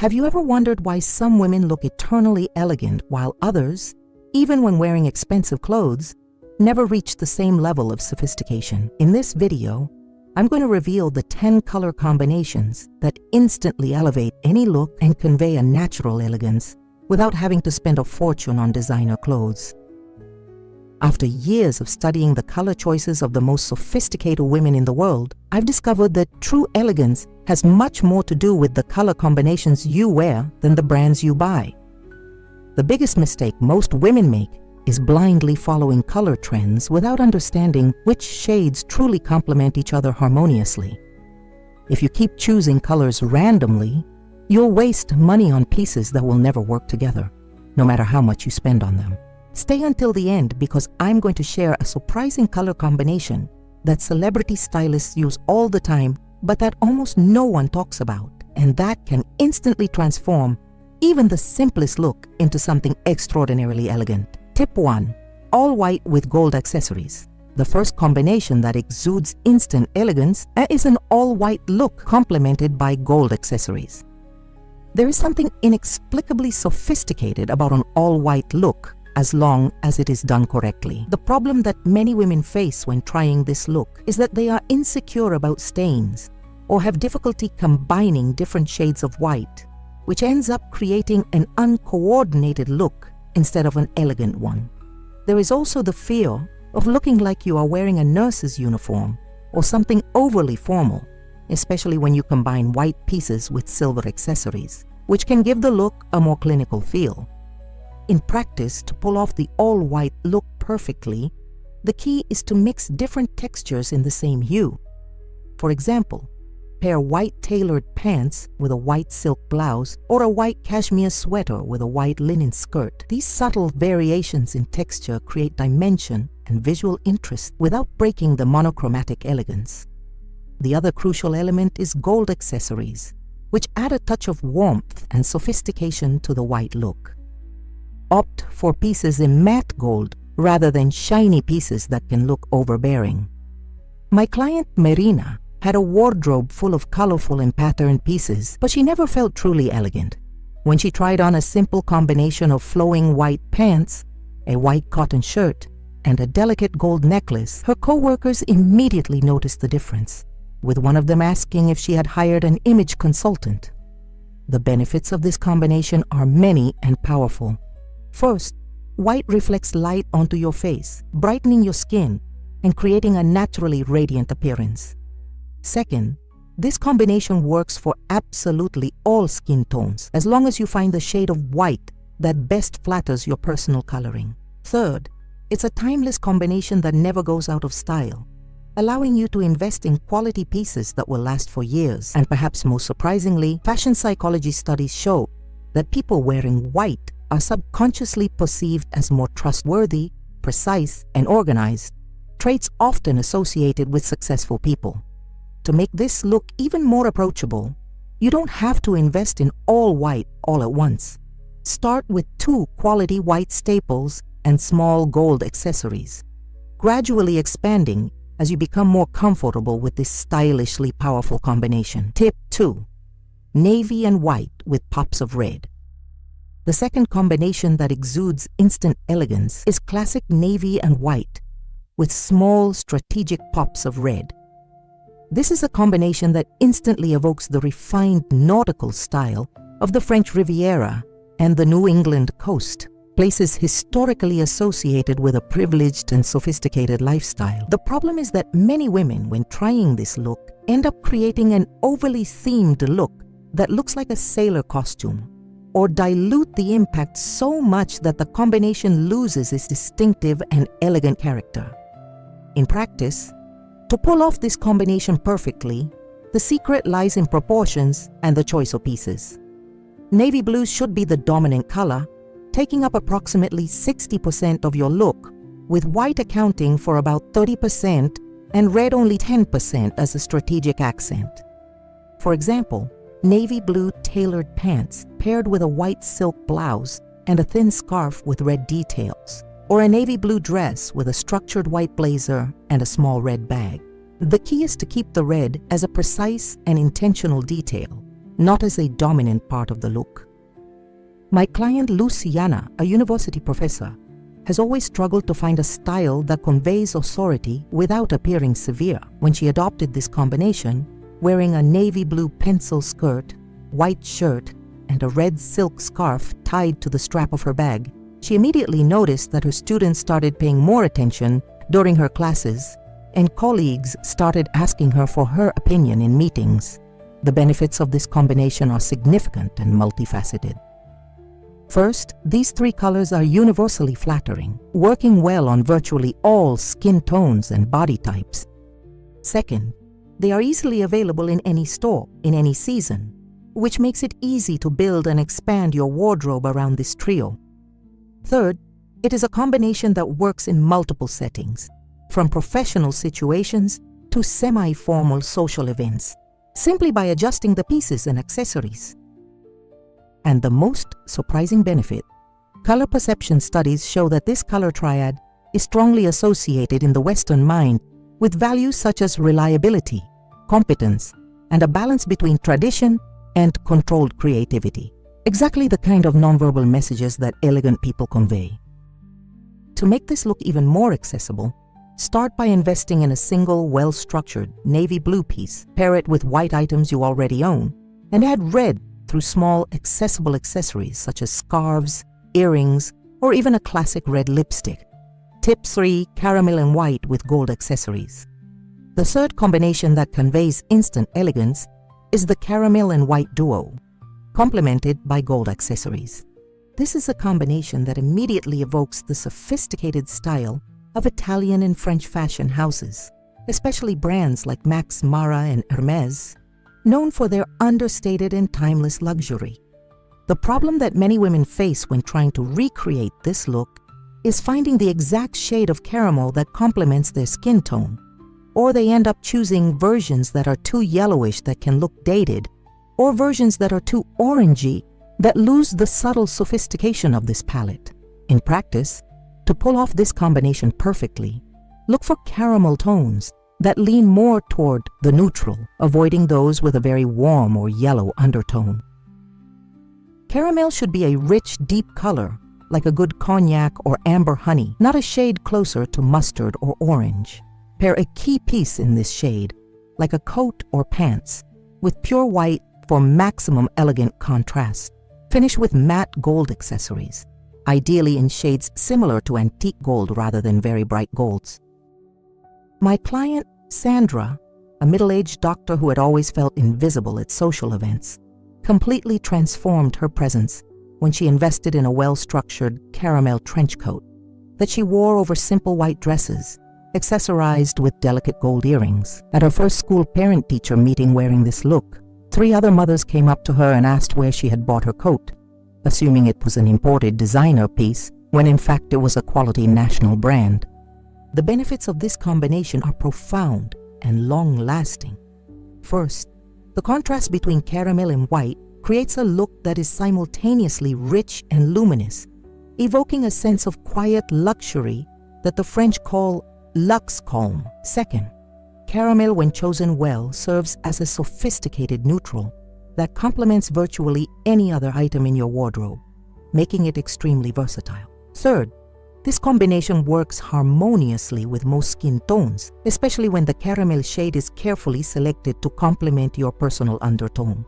Have you ever wondered why some women look eternally elegant while others, even when wearing expensive clothes, never reach the same level of sophistication? In this video, I'm going to reveal the 10 color combinations that instantly elevate any look and convey a natural elegance without having to spend a fortune on designer clothes. After years of studying the color choices of the most sophisticated women in the world, I've discovered that true elegance has much more to do with the color combinations you wear than the brands you buy. The biggest mistake most women make is blindly following color trends without understanding which shades truly complement each other harmoniously. If you keep choosing colors randomly, you'll waste money on pieces that will never work together, no matter how much you spend on them. Stay until the end because I'm going to share a surprising color combination that celebrity stylists use all the time, but that almost no one talks about, and that can instantly transform even the simplest look into something extraordinarily elegant. Tip 1. All white with gold accessories. The first combination that exudes instant elegance is an all-white look complemented by gold accessories. There is something inexplicably sophisticated about an all-white look as long as it is done correctly. The problem that many women face when trying this look is that they are insecure about stains or have difficulty combining different shades of white, which ends up creating an uncoordinated look instead of an elegant one. There is also the fear of looking like you are wearing a nurse's uniform or something overly formal, especially when you combine white pieces with silver accessories, which can give the look a more clinical feel. In practice, to pull off the all-white look perfectly, the key is to mix different textures in the same hue. For example, pair white tailored pants with a white silk blouse or a white cashmere sweater with a white linen skirt. These subtle variations in texture create dimension and visual interest without breaking the monochromatic elegance. The other crucial element is gold accessories, which add a touch of warmth and sophistication to the white look. Opt for pieces in matte gold rather than shiny pieces that can look overbearing. My client Marina had a wardrobe full of colorful and patterned pieces, but she never felt truly elegant. When she tried on a simple combination of flowing white pants, a white cotton shirt, and a delicate gold necklace, her co-workers immediately noticed the difference, with one of them asking if she had hired an image consultant. The benefits of this combination are many and powerful. First, white reflects light onto your face, brightening your skin and creating a naturally radiant appearance. Second, this combination works for absolutely all skin tones, as long as you find the shade of white that best flatters your personal coloring. Third, it's a timeless combination that never goes out of style, allowing you to invest in quality pieces that will last for years. And perhaps most surprisingly, fashion psychology studies show that people wearing white are subconsciously perceived as more trustworthy, precise, and organized, traits often associated with successful people. To make this look even more approachable, you don't have to invest in all white all at once. Start with 2 quality white staples and small gold accessories, gradually expanding as you become more comfortable with this stylishly powerful combination. Tip 2. Navy and white with pops of red. The second combination that exudes instant elegance is classic navy and white with small strategic pops of red. This is a combination that instantly evokes the refined nautical style of the French Riviera and the New England coast, places historically associated with a privileged and sophisticated lifestyle. The problem is that many women, when trying this look, end up creating an overly themed look that looks like a sailor costume, or dilute the impact so much that the combination loses its distinctive and elegant character. In practice, to pull off this combination perfectly, the secret lies in proportions and the choice of pieces. Navy blue should be the dominant color, taking up approximately 60% of your look, with white accounting for about 30% and red only 10% as a strategic accent. For example, navy blue tailored pants paired with a white silk blouse and a thin scarf with red details, or a navy blue dress with a structured white blazer and a small red bag. The key is to keep the red as a precise and intentional detail, not as a dominant part of the look. My client Luciana, a university professor, has always struggled to find a style that conveys authority without appearing severe. When she adopted this combination, wearing a navy blue pencil skirt, white shirt, and a red silk scarf tied to the strap of her bag, she immediately noticed that her students started paying more attention during her classes, and colleagues started asking her for her opinion in meetings. The benefits of this combination are significant and multifaceted. First, these three colors are universally flattering, working well on virtually all skin tones and body types. Second, they are easily available in any store, in any season, which makes it easy to build and expand your wardrobe around this trio. Third, it is a combination that works in multiple settings, from professional situations to semi-formal social events, simply by adjusting the pieces and accessories. And the most surprising benefit, color perception studies show that this color triad is strongly associated in the Western mind with values such as reliability, competence, and a balance between tradition and controlled creativity. Exactly the kind of nonverbal messages that elegant people convey. To make this look even more accessible, start by investing in a single, well-structured navy blue piece, pair it with white items you already own, and add red through small, accessible accessories such as scarves, earrings, or even a classic red lipstick. Tip 3. Caramel and white with gold accessories. The third combination that conveys instant elegance is the caramel and white duo, complemented by gold accessories. This is a combination that immediately evokes the sophisticated style of Italian and French fashion houses, especially brands like Max Mara and Hermès, known for their understated and timeless luxury. The problem that many women face when trying to recreate this look is finding the exact shade of caramel that complements their skin tone, or they end up choosing versions that are too yellowish that can look dated, or versions that are too orangey that lose the subtle sophistication of this palette. In practice, to pull off this combination perfectly, look for caramel tones that lean more toward the neutral, avoiding those with a very warm or yellow undertone. Caramel should be a rich, deep color, like a good cognac or amber honey, not a shade closer to mustard or orange. Pair a key piece in this shade, like a coat or pants, with pure white for maximum elegant contrast. Finish with matte gold accessories, ideally in shades similar to antique gold rather than very bright golds. My client, Sandra, a middle-aged doctor who had always felt invisible at social events, completely transformed her presence when she invested in a well-structured caramel trench coat that she wore over simple white dresses, accessorized with delicate gold earrings. At her first school parent-teacher meeting wearing this look, 3 other mothers came up to her and asked where she had bought her coat, assuming it was an imported designer piece, when in fact it was a quality national brand. The benefits of this combination are profound and long-lasting. First, the contrast between caramel and white creates a look that is simultaneously rich and luminous, evoking a sense of quiet luxury that the French call luxe calme. Second, caramel, when chosen well, serves as a sophisticated neutral that complements virtually any other item in your wardrobe, making it extremely versatile. Third, this combination works harmoniously with most skin tones, especially when the caramel shade is carefully selected to complement your personal undertone.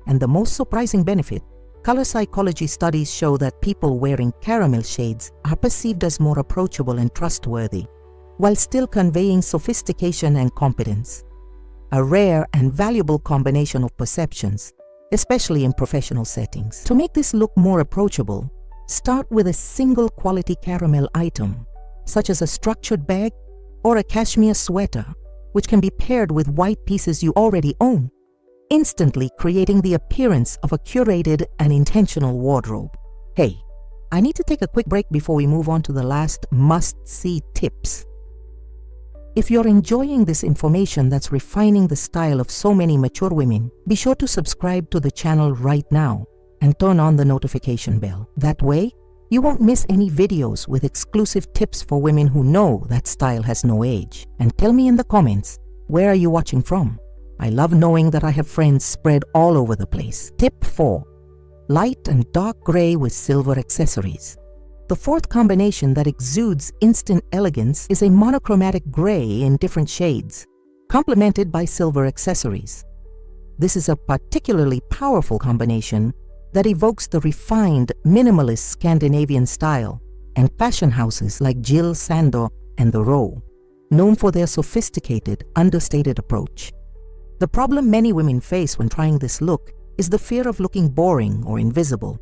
And the most surprising benefit, color psychology studies show that people wearing caramel shades are perceived as more approachable and trustworthy, while still conveying sophistication and competence. A rare and valuable combination of perceptions, especially in professional settings. To make this look more approachable, start with a single quality caramel item, such as a structured bag or a cashmere sweater, which can be paired with white pieces you already own, instantly creating the appearance of a curated and intentional wardrobe. Hey, I need to take a quick break before we move on to the last must-see tips. If you're enjoying this information that's refining the style of so many mature women, be sure to subscribe to the channel right now and turn on the notification bell. That way, you won't miss any videos with exclusive tips for women who know that style has no age. And tell me in the comments, where are you watching from? I love knowing that I have friends spread all over the place. Tip 4. Light and dark gray with silver accessories. The fourth combination that exudes instant elegance is a monochromatic gray in different shades, complemented by silver accessories. This is a particularly powerful combination that evokes the refined, minimalist Scandinavian style and fashion houses like Jill Sander and The Row, known for their sophisticated, understated approach. The problem many women face when trying this look is the fear of looking boring or invisible,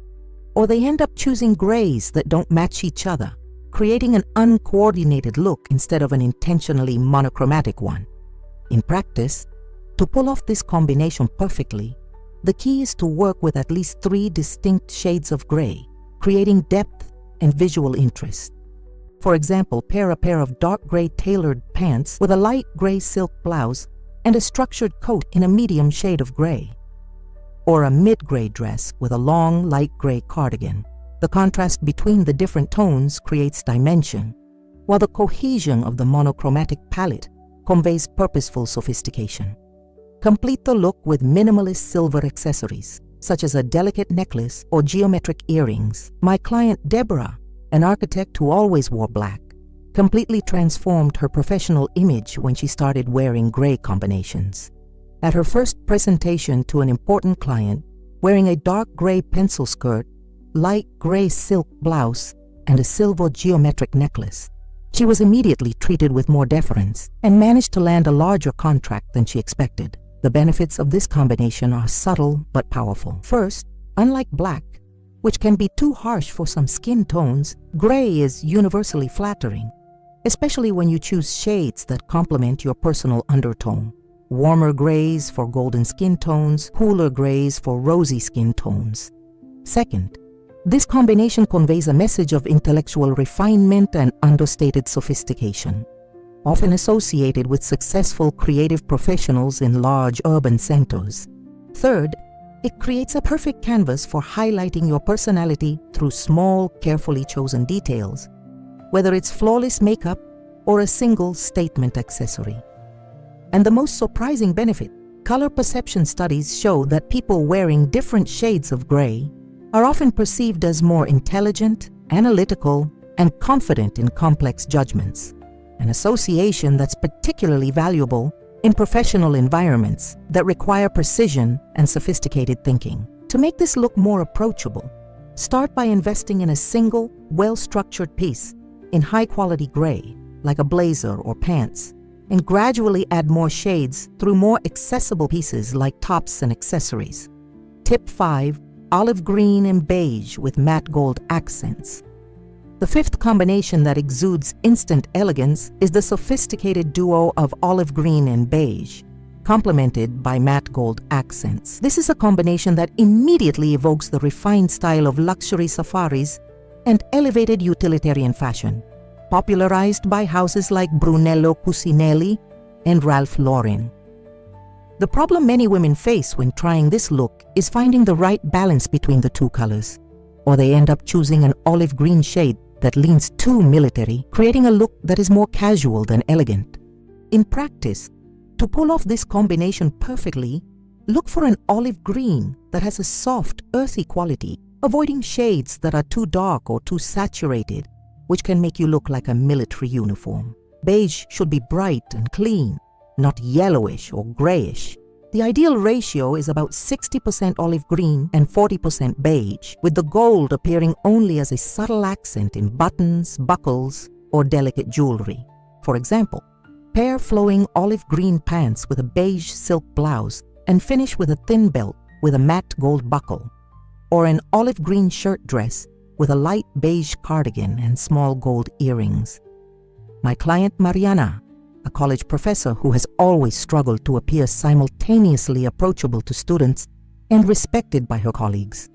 or they end up choosing grays that don't match each other, creating an uncoordinated look instead of an intentionally monochromatic one. In practice, to pull off this combination perfectly, the key is to work with at least 3 distinct shades of gray, creating depth and visual interest. For example, pair a pair of dark gray tailored pants with a light gray silk blouse and a structured coat in a medium shade of gray. Or a mid-gray dress with a long light gray cardigan. The contrast between the different tones creates dimension, while the cohesion of the monochromatic palette conveys purposeful sophistication. Complete the look with minimalist silver accessories, such as a delicate necklace or geometric earrings. My client Deborah, an architect who always wore black, completely transformed her professional image when she started wearing gray combinations. At her first presentation to an important client, wearing a dark gray pencil skirt, light gray silk blouse, and a silver geometric necklace, she was immediately treated with more deference and managed to land a larger contract than she expected. The benefits of this combination are subtle but powerful. First, unlike black, which can be too harsh for some skin tones, gray is universally flattering, especially when you choose shades that complement your personal undertone. Warmer grays for golden skin tones, cooler grays for rosy skin tones. Second, this combination conveys a message of intellectual refinement and understated sophistication, often associated with successful creative professionals in large urban centers. Third, it creates a perfect canvas for highlighting your personality through small, carefully chosen details, whether it's flawless makeup or a single statement accessory. And the most surprising benefit, color perception studies show that people wearing different shades of gray are often perceived as more intelligent, analytical, and confident in complex judgments, an association that's particularly valuable in professional environments that require precision and sophisticated thinking. To make this look more approachable, start by investing in a single, well-structured piece in high-quality gray, like a blazer or pants, and gradually add more shades through more accessible pieces like tops and accessories. Tip 5. Olive green and beige with matte gold accents. The fifth combination that exudes instant elegance is the sophisticated duo of olive green and beige, complemented by matte gold accents. This is a combination that immediately evokes the refined style of luxury safaris and elevated utilitarian fashion, popularized by houses like Brunello Cucinelli and Ralph Lauren. The problem many women face when trying this look is finding the right balance between the two colors, or they end up choosing an olive green shade that leans too military, creating a look that is more casual than elegant. In practice, to pull off this combination perfectly, look for an olive green that has a soft, earthy quality, avoiding shades that are too dark or too saturated, which can make you look like a military uniform. Beige should be bright and clean, not yellowish or grayish. The ideal ratio is about 60% olive green and 40% beige, with the gold appearing only as a subtle accent in buttons, buckles, or delicate jewelry. For example, pair flowing olive green pants with a beige silk blouse and finish with a thin belt with a matte gold buckle, or an olive green shirt dress with a light beige cardigan and small gold earrings. My client Mariana, a college professor who has always struggled to appear simultaneously approachable to students and respected by her colleagues,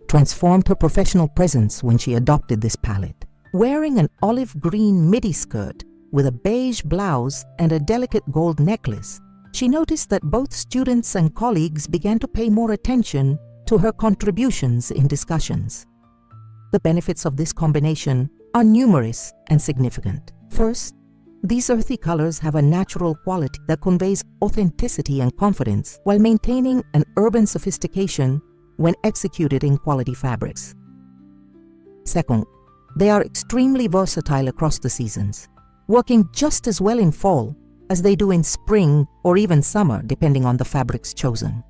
transformed her professional presence when she adopted this palette. Wearing an olive green midi skirt with a beige blouse and a delicate gold necklace, she noticed that both students and colleagues began to pay more attention to her contributions in discussions. The benefits of this combination are numerous and significant. First, These earthy colors have a natural quality that conveys authenticity and confidence while maintaining an urban sophistication when executed in quality fabrics. Second, they are extremely versatile across the seasons, working just as well in fall as they do in spring or even summer, depending on the fabrics chosen.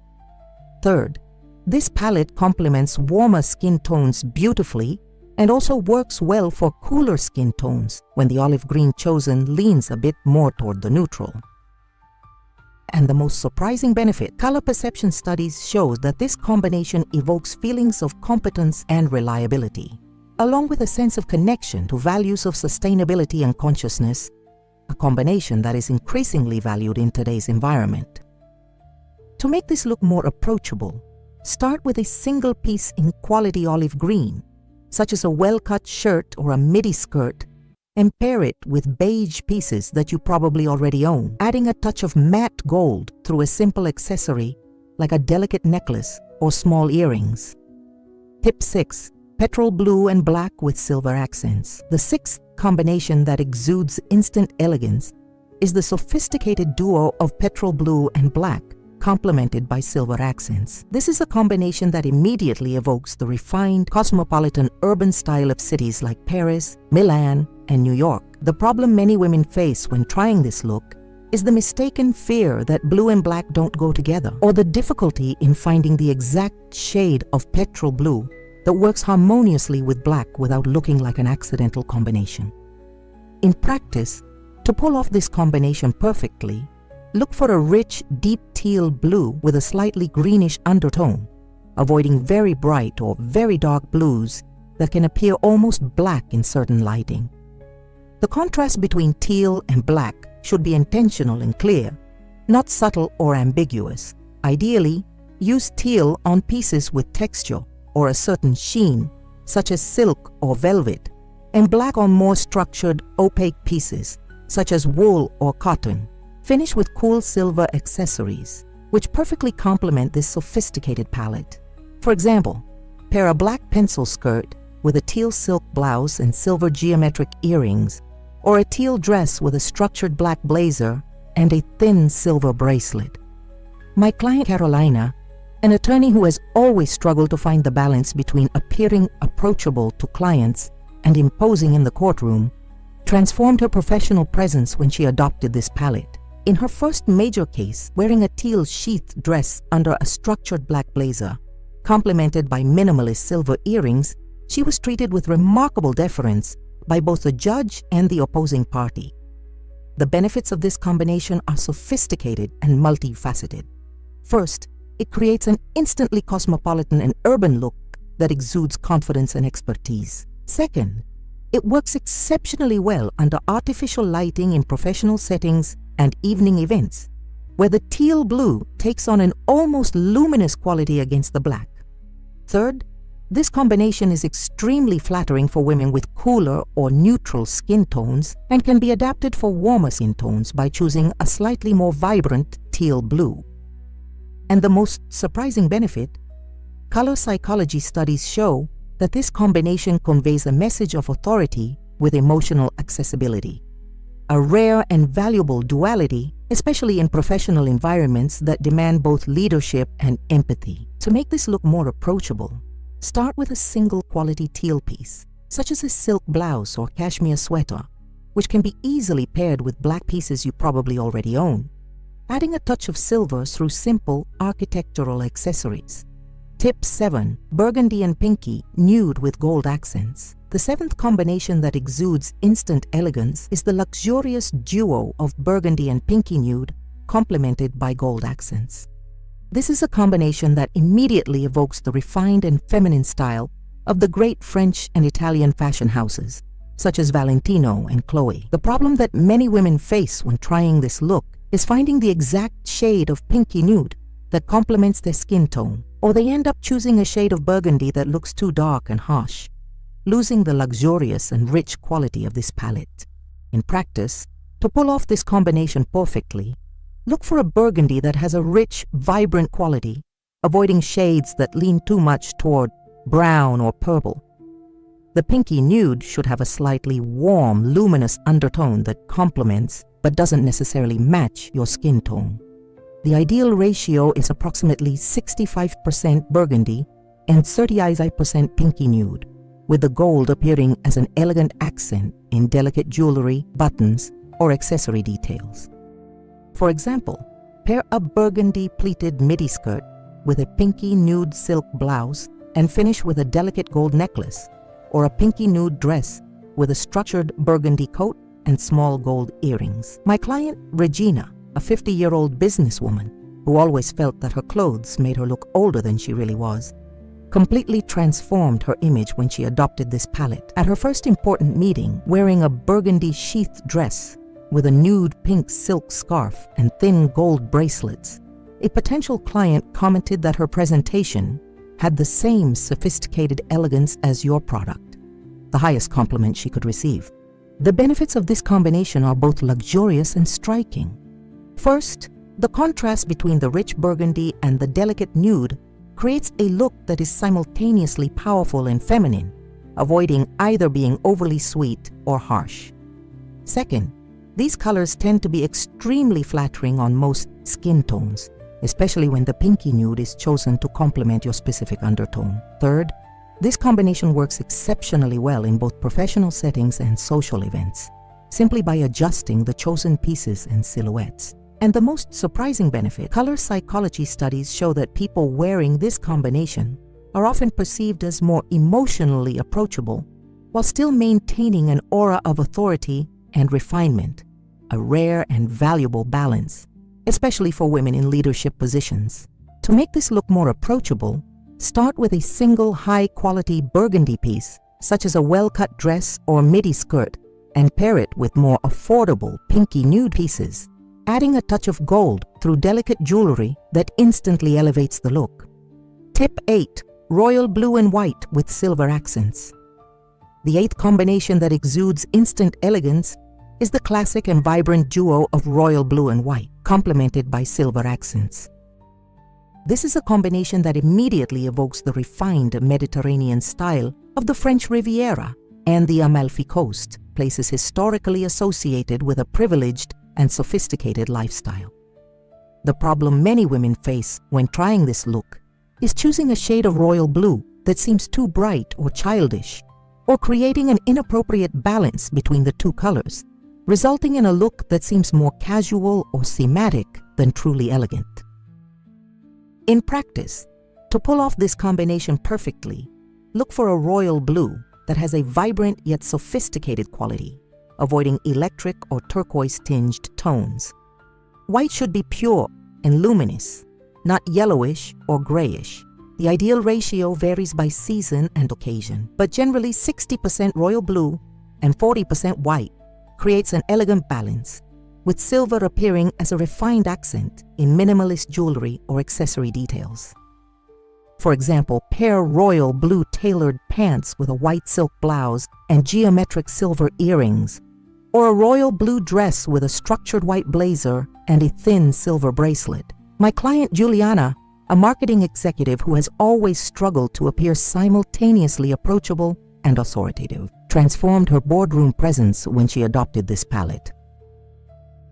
Third, this palette complements warmer skin tones beautifully and also works well for cooler skin tones when the olive green chosen leans a bit more toward the neutral. And the most surprising benefit, color perception studies show that this combination evokes feelings of competence and reliability, along with a sense of connection to values of sustainability and consciousness, a combination that is increasingly valued in today's environment. To make this look more approachable, start with a single piece in quality olive green, such as a well-cut shirt or a midi skirt, and pair it with beige pieces that you probably already own, adding a touch of matte gold through a simple accessory like a delicate necklace or small earrings. Tip 6. Petrol blue and black with silver accents. The sixth combination that exudes instant elegance is the sophisticated duo of petrol blue and black, complemented by silver accents. This is a combination that immediately evokes the refined, cosmopolitan urban style of cities like Paris, Milan, and New York. The problem many women face when trying this look is the mistaken fear that blue and black don't go together, or the difficulty in finding the exact shade of petrol blue that works harmoniously with black without looking like an accidental combination. In practice, to pull off this combination perfectly, look for a rich, deep teal blue with a slightly greenish undertone, avoiding very bright or very dark blues that can appear almost black in certain lighting. The contrast between teal and black should be intentional and clear, not subtle or ambiguous. Ideally, use teal on pieces with texture or a certain sheen, such as silk or velvet, and black on more structured, opaque pieces, such as wool or cotton. Finish with cool silver accessories, which perfectly complement this sophisticated palette. For example, pair a black pencil skirt with a teal silk blouse and silver geometric earrings, or a teal dress with a structured black blazer and a thin silver bracelet. My client Carolina, an attorney who has always struggled to find the balance between appearing approachable to clients and imposing in the courtroom, transformed her professional presence when she adopted this palette. In her first major case, wearing a teal sheath dress under a structured black blazer, complemented by minimalist silver earrings, she was treated with remarkable deference by both the judge and the opposing party. The benefits of this combination are sophisticated and multifaceted. First, it creates an instantly cosmopolitan and urban look that exudes confidence and expertise. Second, it works exceptionally well under artificial lighting in professional settings and evening events, where the teal blue takes on an almost luminous quality against the black. Third, this combination is extremely flattering for women with cooler or neutral skin tones and can be adapted for warmer skin tones by choosing a slightly more vibrant teal blue. And the most surprising benefit, color psychology studies show that this combination conveys a message of authority with emotional accessibility, a rare and valuable duality, especially in professional environments that demand both leadership and empathy. To make this look more approachable, start with a single quality teal piece, such as a silk blouse or cashmere sweater, which can be easily paired with black pieces you probably already own, adding a touch of silver through simple architectural accessories. Tip 7. Burgundy and pinky, nude with gold accents. The seventh combination that exudes instant elegance is the luxurious duo of burgundy and pinky nude, complemented by gold accents. This is a combination that immediately evokes the refined and feminine style of the great French and Italian fashion houses, such as Valentino and Chloe. The problem that many women face when trying this look is finding the exact shade of pinky nude that complements their skin tone, or they end up choosing a shade of burgundy that looks too dark and harsh, losing the luxurious and rich quality of this palette. In practice, to pull off this combination perfectly, look for a burgundy that has a rich, vibrant quality, avoiding shades that lean too much toward brown or purple. The pinky nude should have a slightly warm, luminous undertone that complements but doesn't necessarily match your skin tone. The ideal ratio is approximately 65% burgundy and 35% pinky nude, with the gold appearing as an elegant accent in delicate jewelry, buttons, or accessory details. For example, pair a burgundy pleated midi skirt with a pinky nude silk blouse and finish with a delicate gold necklace, or a pinky nude dress with a structured burgundy coat and small gold earrings. My client, Regina, a 50-year-old businesswoman who always felt that her clothes made her look older than she really was, completely transformed her image when she adopted this palette. At her first important meeting, wearing a burgundy sheathed dress with a nude pink silk scarf and thin gold bracelets, a potential client commented that her presentation had the same sophisticated elegance as your product, the highest compliment she could receive. The benefits of this combination are both luxurious and striking. First, the contrast between the rich burgundy and the delicate nude creates a look that is simultaneously powerful and feminine, avoiding either being overly sweet or harsh. Second, these colors tend to be extremely flattering on most skin tones, especially when the pinky nude is chosen to complement your specific undertone. Third, this combination works exceptionally well in both professional settings and social events, simply by adjusting the chosen pieces and silhouettes. And the most surprising benefit, color psychology studies show that people wearing this combination are often perceived as more emotionally approachable while still maintaining an aura of authority and refinement, a rare and valuable balance, especially for women in leadership positions. To make this look more approachable, start with a single high-quality burgundy piece, such as a well-cut dress or midi skirt, and pair it with more affordable pinky nude pieces, adding a touch of gold through delicate jewelry that instantly elevates the look. Tip 8. Royal blue and white with silver accents. The eighth combination that exudes instant elegance is the classic and vibrant duo of royal blue and white, complemented by silver accents. This is a combination that immediately evokes the refined Mediterranean style of the French Riviera and the Amalfi Coast, places historically associated with a privileged and sophisticated lifestyle. The problem many women face when trying this look is choosing a shade of royal blue that seems too bright or childish, or creating an inappropriate balance between the two colors, resulting in a look that seems more casual or thematic than truly elegant. In practice, to pull off this combination perfectly, look for a royal blue that has a vibrant yet sophisticated quality, avoiding electric or turquoise-tinged tones. White should be pure and luminous, not yellowish or grayish. The ideal ratio varies by season and occasion, but generally 60% royal blue and 40% white creates an elegant balance, with silver appearing as a refined accent in minimalist jewelry or accessory details. For example, pair royal blue tailored pants with a white silk blouse and geometric silver earrings, or a royal blue dress with a structured white blazer and a thin silver bracelet. My client Juliana, a marketing executive who has always struggled to appear simultaneously approachable and authoritative, transformed her boardroom presence when she adopted this palette.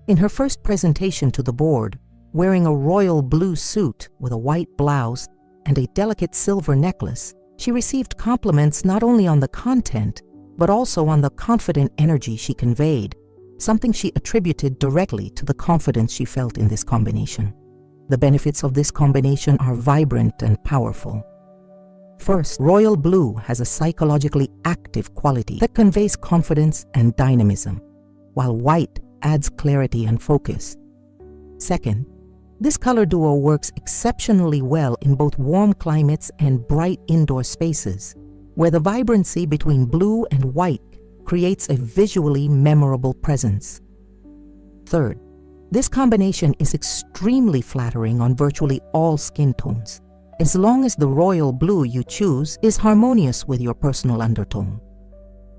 In her first presentation to the board, wearing a royal blue suit with a white blouse and a delicate silver necklace, she received compliments not only on the content, but also on the confident energy she conveyed, something she attributed directly to the confidence she felt in this combination. The benefits of this combination are vibrant and powerful. First, royal blue has a psychologically active quality that conveys confidence and dynamism, while white adds clarity and focus. Second, this color duo works exceptionally well in both warm climates and bright indoor spaces, where the vibrancy between blue and white creates a visually memorable presence. Third, this combination is extremely flattering on virtually all skin tones, as long as the royal blue you choose is harmonious with your personal undertone.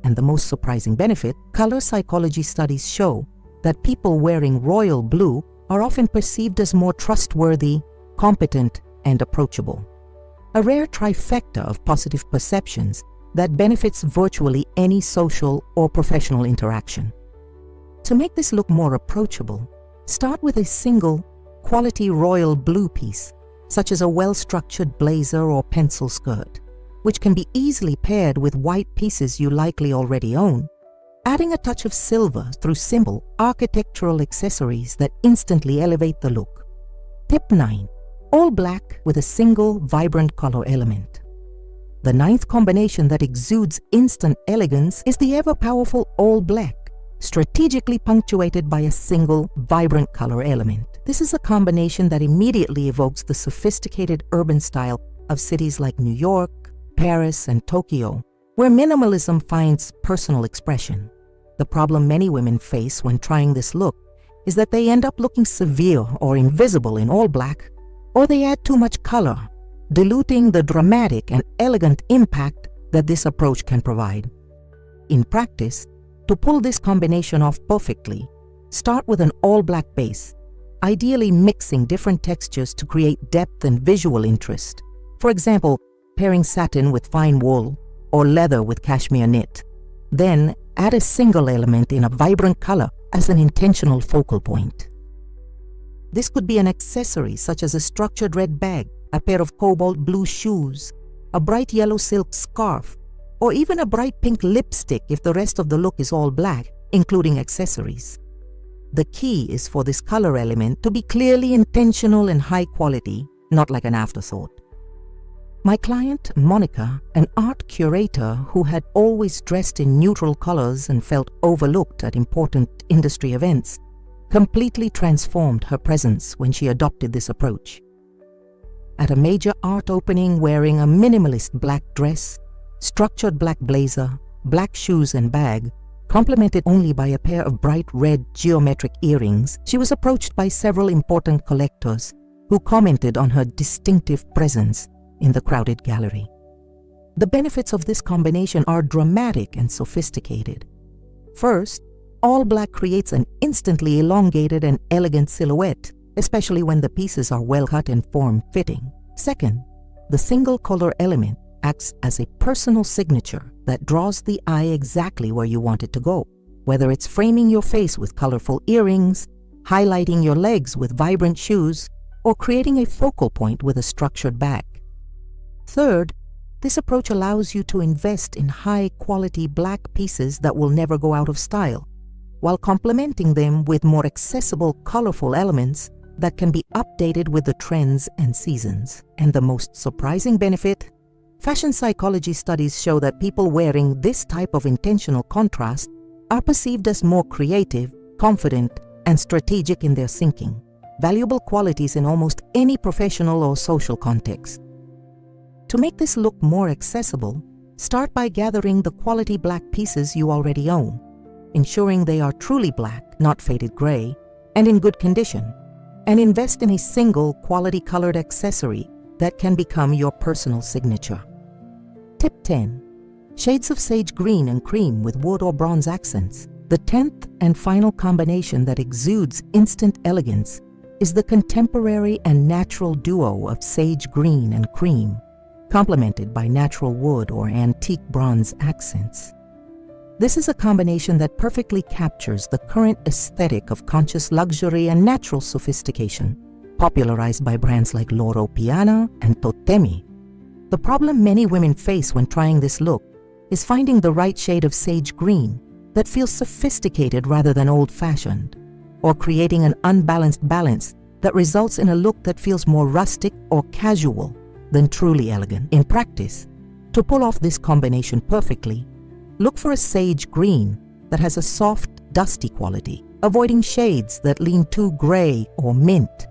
And the most surprising benefit, color psychology studies show that people wearing royal blue are often perceived as more trustworthy, competent, and approachable. A rare trifecta of positive perceptions that benefits virtually any social or professional interaction. To make this look more approachable, start with a single, quality royal blue piece, such as a well-structured blazer or pencil skirt, which can be easily paired with white pieces you likely already own, adding a touch of silver through simple architectural accessories that instantly elevate the look. Tip 9. All black with a single vibrant color element. The ninth combination that exudes instant elegance is the ever-powerful all black, strategically punctuated by a single vibrant color element. This is a combination that immediately evokes the sophisticated urban style of cities like New York, Paris, and Tokyo, where minimalism finds personal expression. The problem many women face when trying this look is that they end up looking severe or invisible in all black, or they add too much color, diluting the dramatic and elegant impact that this approach can provide. In practice, to pull this combination off perfectly, start with an all-black base, ideally mixing different textures to create depth and visual interest. For example, pairing satin with fine wool or leather with cashmere knit. Then, add a single element in a vibrant color as an intentional focal point. This could be an accessory such as a structured red bag, a pair of cobalt blue shoes, a bright yellow silk scarf, or even a bright pink lipstick if the rest of the look is all black, including accessories. The key is for this color element to be clearly intentional and high quality, not like an afterthought. My client, Monica, an art curator who had always dressed in neutral colors and felt overlooked at important industry events, completely transformed her presence when she adopted this approach. At a major art opening, wearing a minimalist black dress, structured black blazer, black shoes and bag, complemented only by a pair of bright red geometric earrings, she was approached by several important collectors who commented on her distinctive presence in the crowded gallery. The benefits of this combination are dramatic and sophisticated. First, all black creates an instantly elongated and elegant silhouette, especially when the pieces are well cut and form-fitting. Second, the single color element acts as a personal signature that draws the eye exactly where you want it to go, whether it's framing your face with colorful earrings, highlighting your legs with vibrant shoes, or creating a focal point with a structured bag. Third, this approach allows you to invest in high-quality black pieces that will never go out of style, while complementing them with more accessible, colorful elements that can be updated with the trends and seasons. And the most surprising benefit? Fashion psychology studies show that people wearing this type of intentional contrast are perceived as more creative, confident, and strategic in their thinking, valuable qualities in almost any professional or social context. To make this look more accessible, start by gathering the quality black pieces you already own, ensuring they are truly black, not faded gray, and in good condition, and invest in a single quality-colored accessory that can become your personal signature. Tip 10. Shades of sage green and cream with wood or bronze accents. The 10th and final combination that exudes instant elegance is the contemporary and natural duo of sage green and cream, complemented by natural wood or antique bronze accents. This is a combination that perfectly captures the current aesthetic of conscious luxury and natural sophistication, popularized by brands like Loro Piana and Totemi. The problem many women face when trying this look is finding the right shade of sage green that feels sophisticated rather than old-fashioned, or creating an unbalanced balance that results in a look that feels more rustic or casual than truly elegant. In practice, to pull off this combination perfectly, look for a sage green that has a soft, dusty quality, avoiding shades that lean too gray or mint.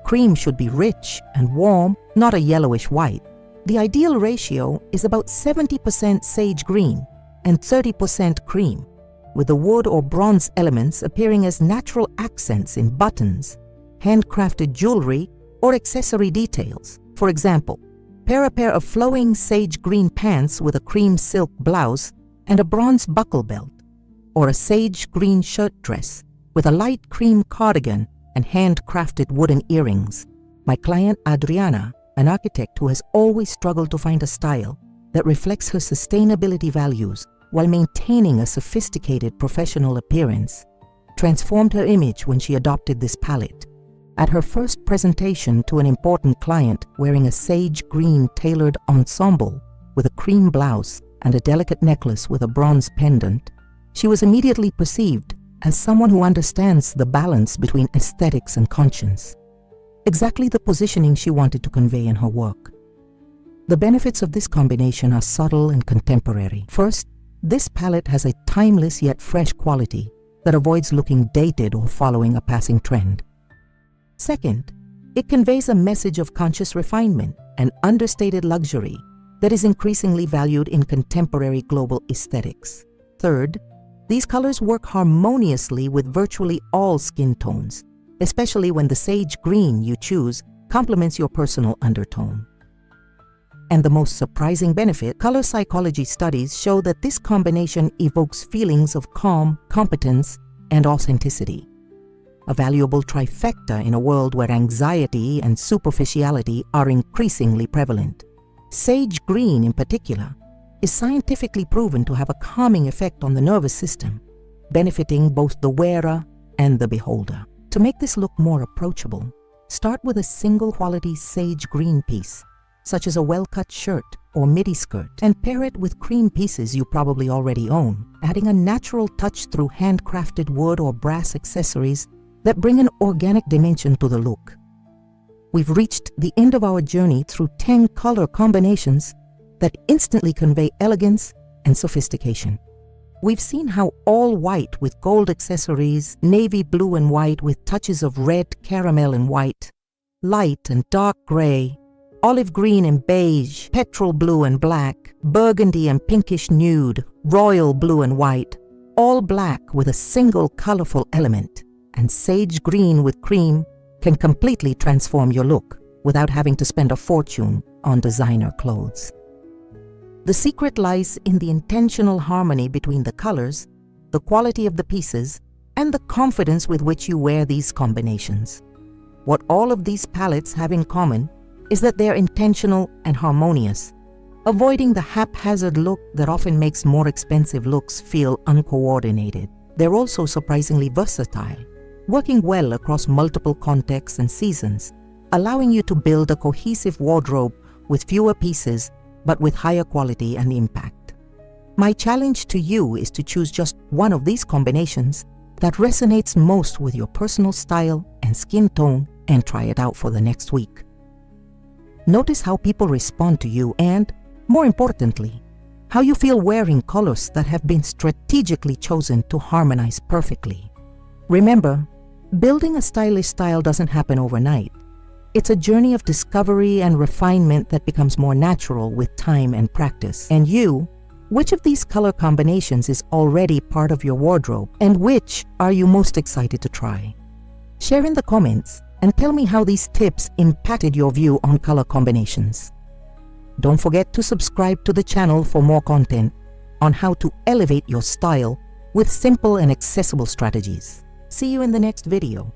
Cream should be rich and warm, not a yellowish white. The ideal ratio is about 70% sage green and 30% cream, with the wood or bronze elements appearing as natural accents in buttons, handcrafted jewelry, or accessory details. For example, pair a pair of flowing sage green pants with a cream silk blouse and a bronze buckle belt, or a sage green shirt dress with a light cream cardigan and handcrafted wooden earrings. My client Adriana, an architect who has always struggled to find a style, that reflects her sustainability values while maintaining a sophisticated professional appearance transformed her image when she adopted this palette. At her first presentation to an important client wearing a sage green tailored ensemble with a cream blouse and a delicate necklace with a bronze pendant, she was immediately perceived as someone who understands the balance between aesthetics and conscience, exactly the positioning she wanted to convey in her work. The benefits of this combination are subtle and contemporary. First, this palette has a timeless yet fresh quality that avoids looking dated or following a passing trend. Second, it conveys a message of conscious refinement and understated luxury that is increasingly valued in contemporary global aesthetics. Third, these colors work harmoniously with virtually all skin tones, especially when the sage green you choose complements your personal undertone. And the most surprising benefit, color psychology studies show that this combination evokes feelings of calm, competence, and authenticity. A valuable trifecta in a world where anxiety and superficiality are increasingly prevalent. Sage green, in particular, is scientifically proven to have a calming effect on the nervous system, benefiting both the wearer and the beholder. To make this look more approachable, start with a single quality sage green piece, such as a well-cut shirt or midi skirt, and pair it with cream pieces you probably already own, adding a natural touch through handcrafted wood or brass accessories that bring an organic dimension to the look. We've reached the end of our journey through 10 color combinations that instantly convey elegance and sophistication. We've seen how all white with gold accessories, navy blue and white with touches of red, caramel and white, light and dark gray, olive green and beige, petrol blue and black, burgundy and pinkish nude, royal blue and white, all black with a single colorful element, and sage green with cream can completely transform your look without having to spend a fortune on designer clothes. The secret lies in the intentional harmony between the colors, the quality of the pieces, and the confidence with which you wear these combinations. What all of these palettes have in common is that they're intentional and harmonious, avoiding the haphazard look that often makes more expensive looks feel uncoordinated. They're also surprisingly versatile, working well across multiple contexts and seasons, allowing you to build a cohesive wardrobe with fewer pieces but with higher quality and impact. My challenge to you is to choose just one of these combinations that resonates most with your personal style and skin tone and try it out for the next week. Notice how people respond to you and, more importantly, how you feel wearing colors that have been strategically chosen to harmonize perfectly. Remember, building a stylish style doesn't happen overnight. It's a journey of discovery and refinement that becomes more natural with time and practice. And you, which of these color combinations is already part of your wardrobe, and which are you most excited to try? Share in the comments and tell me how these tips impacted your view on color combinations. Don't forget to subscribe to the channel for more content on how to elevate your style with simple and accessible strategies. See you in the next video.